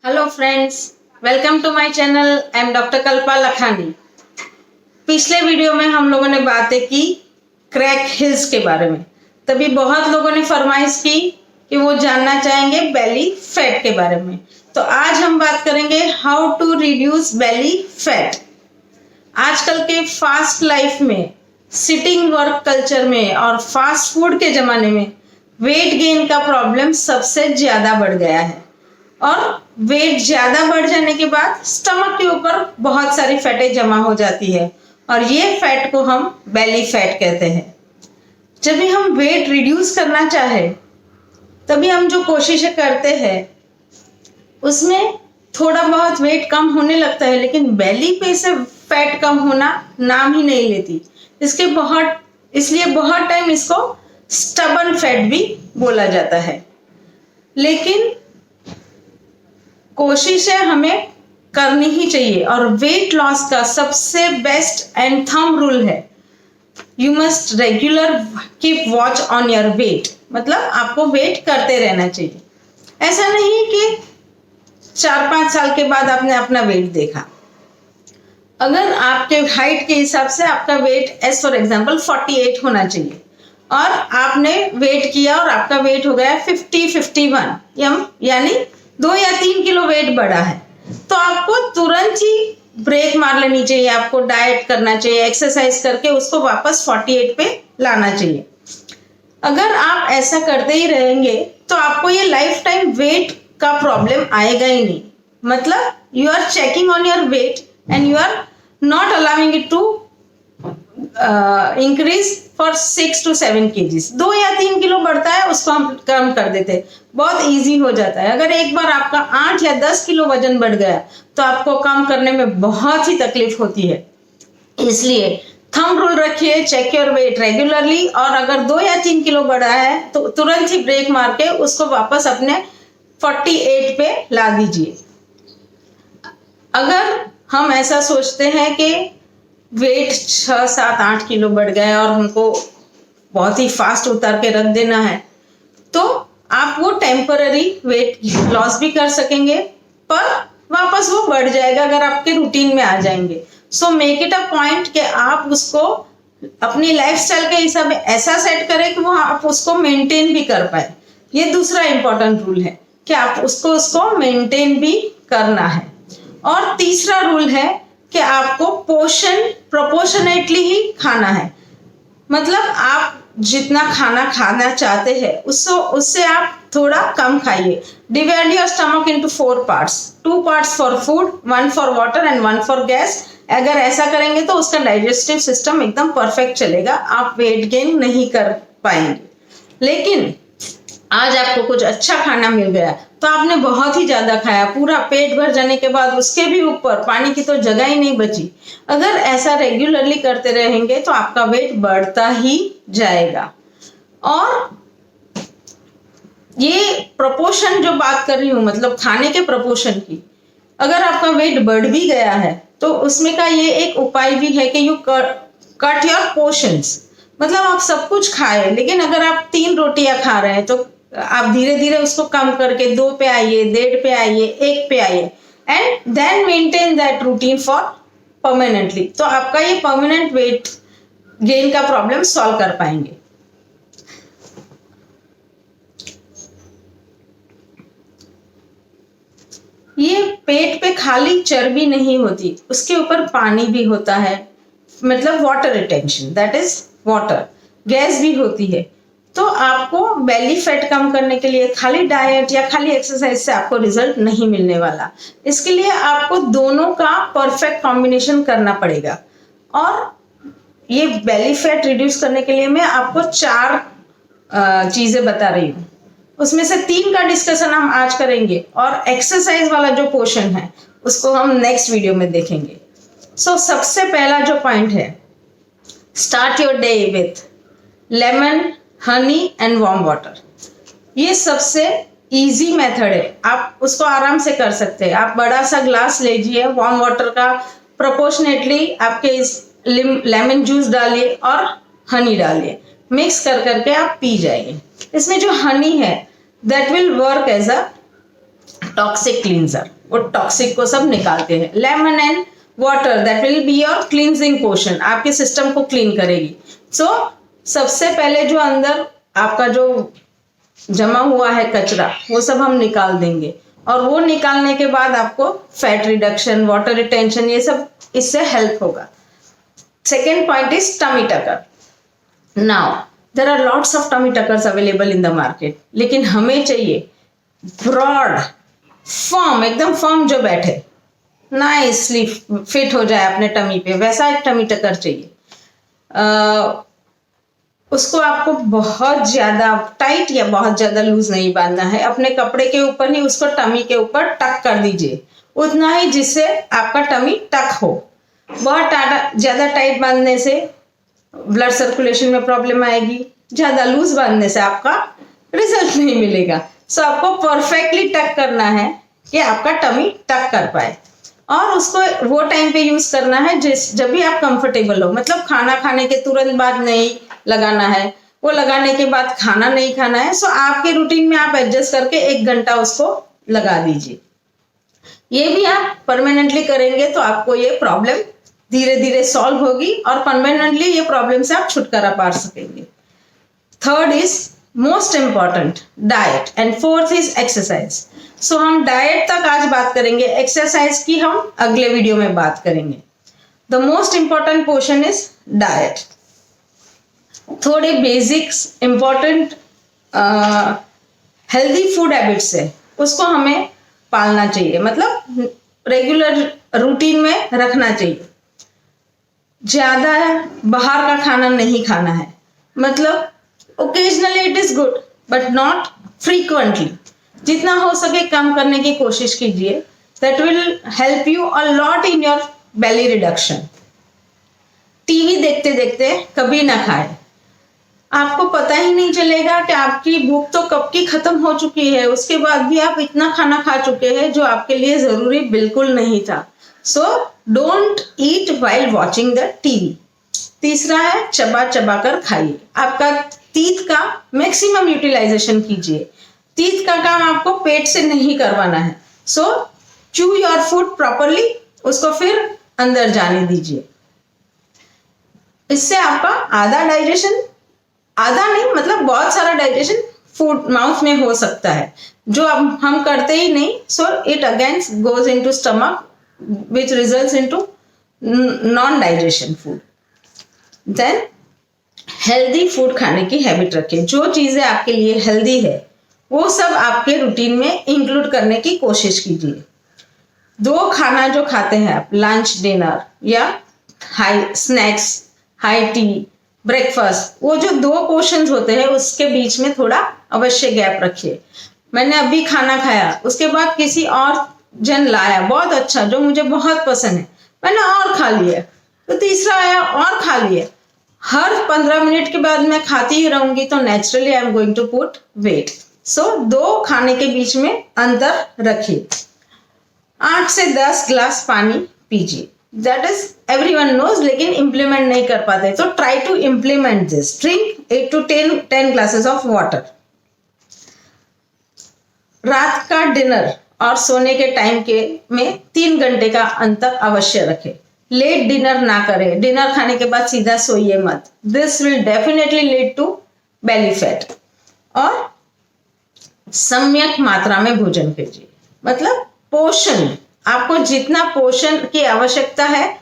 Hello friends, welcome to my channel. I am doctor Kalpa Lakhani. पिछले video में हम लोगों ने बातें की क्रैक हिल्स के बारे में। तभी बहुत लोगों ने फरमाइश की कि वो जानना चाहेंगे बेली फैट के बारे में। तो आज हम बात करेंगे how to reduce belly fat. आजकल के फास्ट लाइफ में, सिटिंग वर्क कल्चर में और फास्ट फूड के ज़माने में वेट गेन का प्रॉब्लम सबसे ज़्यादा बढ़ गया है। और वेट ज़्यादा बढ़ जाने के बाद स्टमक के ऊपर बहुत सारी फैटें जमा हो जाती है और ये फैट को हम बेली फैट कहते हैं। जब भी हम वेट रिड्यूस करना चाहे तभी हम जो कोशिशें करते हैं उसमें थोड़ा बहुत वेट कम होने लगता है, लेकिन बेली पे से फैट कम होना नाम ही नहीं लेती। इसलिए बहुत टाइम इसको स्टबर्न फैट भी बोला जाता है। लेकिन कोशिशें हमें करनी ही चाहिए और वेट लॉस का सबसे बेस्ट एंड थंब रूल है you must regular keep watch on your wait. मतलब आपको वेट करते रहना चाहिए। ऐसा नहीं कि 4-5 साल के बाद आपने अपना वेट देखा। अगर आपके हाइट के हिसाब से आपका वेट एज फॉर एग्जांपल 48 होना चाहिए और आपने वेट किया और आपका वेट हो गया 50-51 यानी 2 या 3 किलो वेट बढ़ा है, तो आपको तुरंत ही ब्रेक मार लेनी चाहिए। आपको डाइट करना चाहिए, एक्सरसाइज करके उसको वापस 48 पे लाना चाहिए। अगर आप ऐसा करते ही रहेंगे तो आपको ये लाइफ टाइम वेट का प्रॉब्लम आएगा ही नहीं। मतलब you are checking on your weight and you are not allowing it to increase for 6 to 7 kgs। 2 या 3 किलो बढ़ता है उसको हम कम कर देते हैं, बहुत इजी हो जाता है। अगर एक बार आपका 8 या 10 किलो वजन बढ़ गया तो आपको कम करने में बहुत ही तकलीफ होती है। इसलिए थंब रूल रखिए, चेक योर वेट रेगुलरली और अगर 2 या 3 किलो बढ़ा है तो तुरंत ही ब्रेक मार के उसको वापस अपने 48 पे ला दीजिए। अगर हम ऐसा सोचते हैं कि वेट 6, 7, 8 किलो बढ़ गया और हमको बहुत ही फास्ट उतार के रख देना है, तो आप वो टेम्पररी वेट लॉस भी कर सकेंगे पर वापस वो बढ़ जाएगा अगर आपके रूटीन में आ जाएंगे। So make it a point कि आप उसको अपनी लाइफस्टाइल के हिसाब से ऐसा सेट करें कि वो आप उसको मेंटेन भी कर पाए। ये दूसरा इंपॉर्टेंट रूल है कि आप उसको मेंटेन भी करना है। और तीसरा रूल है कि आपको पोर्शन प्रोपोर्शनेटली ही खाना है। मतलब आप जितना खाना खाना चाहते हैं उससे आप थोड़ा कम खाइए। Divide your stomach into 4 parts, 2 parts for food, 1 for water and 1 for gas. अगर ऐसा करेंगे तो उसका डाइजेस्टिव सिस्टम एकदम परफेक्ट चलेगा, आप वेट गेन नहीं कर पाएंगे। लेकिन आज आपको कुछ अच्छा खाना मिल गया तो आपने बहुत ही ज्यादा खाया, पूरा पेट भर जाने के बाद उसके भी ऊपर पानी की तो जगह ही नहीं बची। अगर ऐसा रेगुलरली करते रहेंगे तो आपका वेट बढ़ता ही जाएगा। और ये प्रोपोर्शन जो बात कर रही हूँ, मतलब खाने के प्रोपोर्शन की, अगर आपका वेट बढ़ भी गया है तो उसमें का ये एक उपाय भी है कि यू कट योर पोर्शंस। मतलब आप सब कुछ खाए, लेकिन अगर आप 3 रोटियां खा रहे हैं तो आप धीरे धीरे उसको कम करके 2 पे आइए, 1.5 पे आइए, 1 पे आइए and then maintain that routine for permanently. तो आपका ये परमानेंट वेट गेन का प्रॉब्लम सॉल्व कर पाएंगे। ये पेट पे खाली चर्बी नहीं होती, उसके ऊपर पानी भी होता है, मतलब water retention, that is water. Gas भी होती है। तो आपको बेली फैट कम करने के लिए खाली डाइट या खाली एक्सरसाइज से आपको रिजल्ट नहीं मिलने वाला। इसके लिए आपको दोनों का परफेक्ट कॉम्बिनेशन करना पड़ेगा। और ये बेली फैट रिड्यूस करने के लिए मैं आपको 4 चीजें बता रही हूँ। उसमें से 3 का डिस्कशन हम आज करेंगे और एक्सरसाइज वाला जो पोर्शन है उसको हम नेक्स्ट वीडियो में देखेंगे। सबसे पहला जो पॉइंट है, start your day with lemon, honey and warm water. ये सबसे इजी मेथड है, आप उसको आराम से कर सकते हैं। आप बड़ा सा ग्लास लीजिए वार्म वाटर का, प्रोपोर्शनेटली आपके इस लेमन जूस डालिए और हनी डालिए, मिक्स कर करके आप पी जाइए। इसमें जो हनी है that will work as a toxic cleanser, वो टॉक्सिक को सब निकालते हैं। Lemon and water that will be your cleansing portion, आपके सिस्टम को क्लीन करेगी। सो सबसे पहले जो अंदर आपका जो जमा हुआ है कचरा वो सब हम निकाल देंगे, और वो निकालने के बाद आपको फैट रिडक्शन, वाटर रिटेंशन, ये सब इससे हेल्प होगा। Second point is tummy tucker. Now there are lots of tummy tuckers available in the market, लेकिन हमें चाहिए ब्रॉड फर्म, एकदम फर्म जो बैठे, नाइसली फिट हो जाए अपने टमी पे, वैसा एक टमी टकर चाहिए। उसको आपको बहुत ज्यादा टाइट या बहुत ज्यादा लूज नहीं बांधना है, अपने कपड़े के ऊपर ही उसको टमी के ऊपर टक कर दीजिए, उतना ही जिससे आपका टमी टक हो। बहुत ज्यादा टाइट बांधने से ब्लड सर्कुलेशन में प्रॉब्लम आएगी, ज्यादा लूज बांधने से आपका रिजल्ट नहीं मिलेगा। सो आपको परफेक्टली टक करना है कि आपका टमी टक कर पाए, और उसको वो टाइम पे यूज करना है जब भी आप कंफर्टेबल हो, मतलब खाना खाने के तुरंत बाद नहीं लगाना है, वो लगाने के बाद खाना नहीं खाना है। सो आपके रूटीन में आप एडजस्ट करके 1 घंटा उसको लगा दीजिए। ये भी आप परमानेंटली करेंगे तो आपको ये प्रॉब्लम धीरे धीरे सॉल्व होगी, और परमानेंटली ये प्रॉब्लम से आप छुटकारा पा सकेंगे। Third is most important diet, and fourth is exercise. So हम डाइट तक आज बात करेंगे, एक्सरसाइज की हम अगले वीडियो में बात करेंगे। The most important portion is diet. थोड़े basics important healthy food habits है, उसको हमें पालना चाहिए, मतलब रेगुलर रूटीन में रखना चाहिए। ज्यादा बाहर का खाना नहीं खाना है, मतलब occasionally it is good but not frequently. जितना हो सके कम करने की कोशिश कीजिए, that will help you a lot in your belly reduction. TV देखते देखते कभी ना खाए, आपको पता ही नहीं चलेगा कि आपकी भूख तो कब की खत्म हो चुकी है, उसके बाद भी आप इतना खाना खा चुके हैं जो आपके लिए जरूरी बिल्कुल नहीं था। So don't eat while watching the TV. तीसरा है चबा चबा कर खाइए, आपका टीथ का मैक्सिमम यूटिलाइजेशन कीजिए। टीथ का काम आपको पेट से नहीं करवाना है, सो चू योर फूड प्रॉपरली, उसको फिर अंदर जाने दीजिए। इससे आपका आधा डाइजेशन, आधा नहीं मतलब बहुत सारा डाइजेशन फूड माउथ में हो सकता है, जो अब हम करते ही नहीं। So it against goes into stomach which results into non digestion food. Then healthy food खाने की हैबिट रखें, जो चीजें आपके लिए हेल्दी है वो सब आपके रूटीन में इंक्लूड करने की कोशिश कीजिए। 2 खाना जो खाते हैं आप, लंच डिनर या high snacks, high tea, breakfast, वो जो 2 पोर्शंस होते हैं उसके बीच में थोड़ा अवश्य गैप रखिए। मैंने अभी खाना खाया, उसके बाद किसी और जन लाया बहुत अच्छा जो मुझे बहुत पसंद है, मैंने और खा लिया, तो तीसरा आया और खा लिया। हर 15 मिनट के बाद मैं खाती ही रहूंगी तो naturally I am going to put weight. So 2 खाने के बीच में अंतर रखिए। 8 से 10 ग्लास पानी पीजिए, दैट इज एवरीवन नोज, लेकिन इंप्लीमेंट नहीं कर पाते, तो try to implement this. Drink 8 to 10 glasses of water. रात का डिनर और सोने के टाइम के में 3 घंटे का अंतर अवश्य रखें। लेट डिनर ना करें, डिनर खाने के बाद सीधा सोइए मत, this will definitely lead to belly fat. और सम्यक मात्रा में भोजन कीजिए, मतलब पोषण, आपको जितना पोषण की आवश्यकता है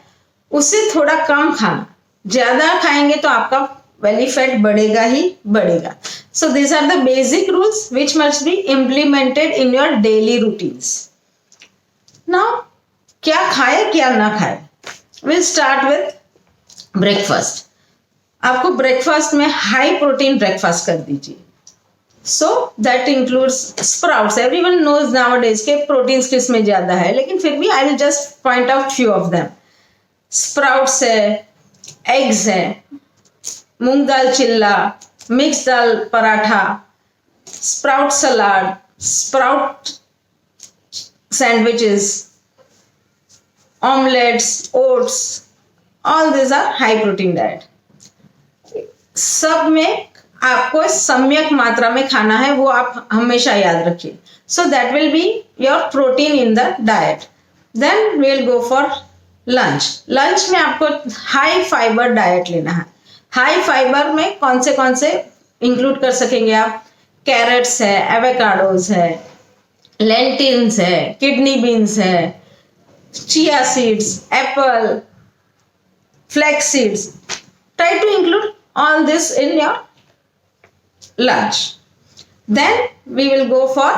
उससे थोड़ा कम खाना। ज्यादा खाएंगे तो आपका बेली फैट बढ़ेगा ही बढ़ेगा। So this are the basic rules which must be implemented in your daily routines. Now क्या खाए क्या ना खाए, विल स्टार्ट विथ ब्रेकफास्ट। आपको ब्रेकफास्ट में हाई प्रोटीन ब्रेकफास्ट कर दीजिए। So that includes sprouts. Everyone knows nowadays के प्रोटीन्स किस में ज्यादा है, लेकिन फिर भी I will just point out few of them. Sprouts है, एग्स है, मूंग दाल चिल्ला, मिक्स दाल paratha, sprout salad, sprout sandwiches, omelettes, oats, all this are high protein diet. सब में आपको सम्यक मात्रा में खाना है, वो आप हमेशा याद रखिए। So that will B your protein in the diet. Then we'll go for lunch. Lunch में आपको हाई फाइबर डाइट लेना है. हाई फाइबर में कौन से इंक्लूड कर सकेंगे आप? कैरेट्स है, एवोकाडोज है, लेंटिल्स है, किडनी बीन्स है, chia seeds, Apple, flax seeds. Try to include all this in your lunch. Then we will go for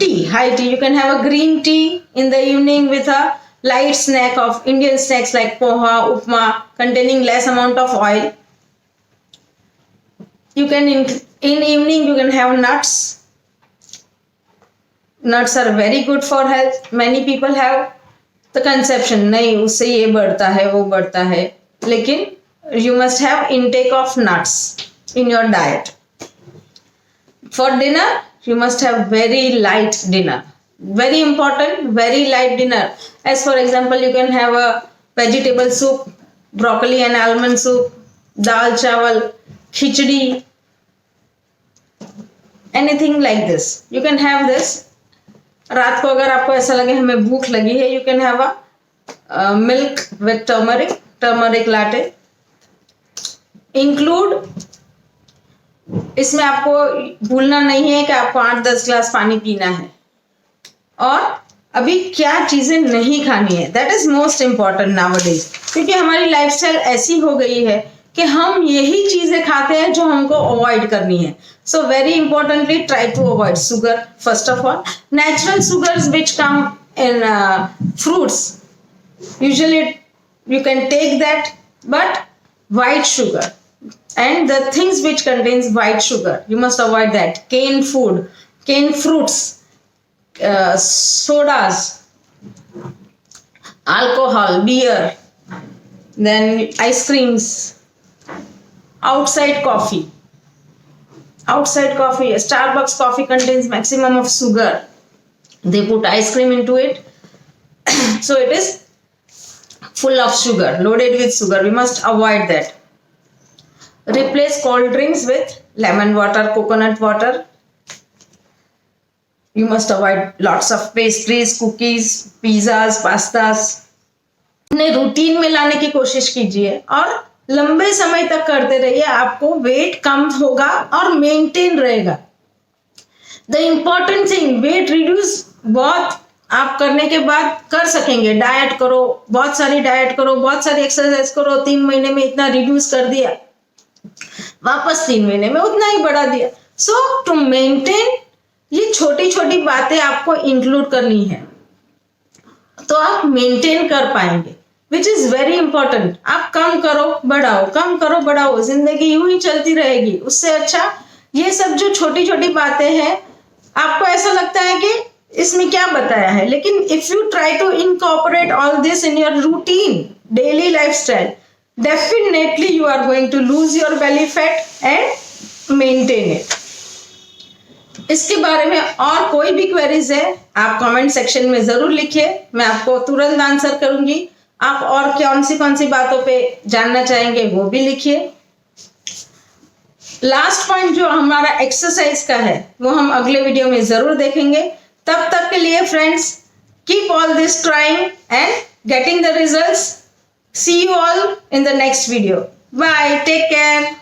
tea, high tea. You can have a green tea in the evening with a light snack of Indian snacks like poha, upma, containing less amount of oil. You can in evening you can have nuts. Nuts are very good for health. Many people have the conception, नहीं उससे ये बढ़ता है वो बढ़ता है, लेकिन you must have intake of nuts in your diet. For dinner you must have very light dinner, very important, very light dinner. As for example, you can have a vegetable soup, broccoli and almond soup, dal chawal, khichdi, anything like this. You can have this. रात को अगर आपको ऐसा लगे हमें भूख लगी है, you can have a milk with turmeric latte. Include इसमें आपको भूलना नहीं है कि आपको 8-10 ग्लास पानी पीना है. और अभी क्या चीजें नहीं खानी है, that is most important nowadays. क्योंकि हमारी लाइफस्टाइल ऐसी हो गई है कि हम यही चीजें खाते हैं जो हमको अवॉइड करनी है. So very importantly, try to avoid sugar. First of all, natural sugars which come in fruits, usually you can take that, but white sugar and the things which contains white sugar, you must avoid that. Canned food, canned fruits, sodas, alcohol, beer, then ice creams, outside coffee. Starbucks coffee contains maximum of sugar. They put ice cream into it. So it is full of sugar, loaded with sugar. We must avoid that. Replace cold drinks with lemon water, coconut water. You must avoid lots of pastries, cookies, pizzas, pastas. अपने routine में लाने की कोशिश कीजिए और लंबे समय तक करते रहिए. आपको वेट कम होगा और मेंटेन रहेगा. The important thing, weight reduce बहुत आप करने के बाद कर सकेंगे. डाइट करो, बहुत सारी डाइट करो, बहुत सारी एक्सरसाइज करो. 3 महीने में इतना रिड्यूस कर दिया, वापस 3 महीने में उतना ही बढ़ा दिया. सो टू मेंटेन, ये छोटी छोटी बातें आपको इंक्लूड करनी है तो आप मेंटेन कर पाएंगे, विच इज वेरी इंपॉर्टेंट. आप कम करो बढ़ाओ, कम करो बढ़ाओ, जिंदगी यूं ही चलती रहेगी. उससे अच्छा ये सब जो छोटी छोटी बातें हैं, आपको ऐसा लगता है कि इसमें क्या बताया है, लेकिन if you try to incorporate all this in your routine daily lifestyle, definitely you are going to lose your belly fat and maintain it. इसके बारे में और कोई भी क्वेरीज है आप कमेंट सेक्शन में जरूर लिखिए, मैं आपको तुरंत आंसर करूंगी. आप और कौन सी बातों पे जानना चाहेंगे वो भी लिखिए. लास्ट पॉइंट जो हमारा एक्सरसाइज का है वो हम अगले वीडियो में जरूर देखेंगे. तब तक के लिए friends, keep all this trying and getting the results. See you all in the next video. Bye, take care.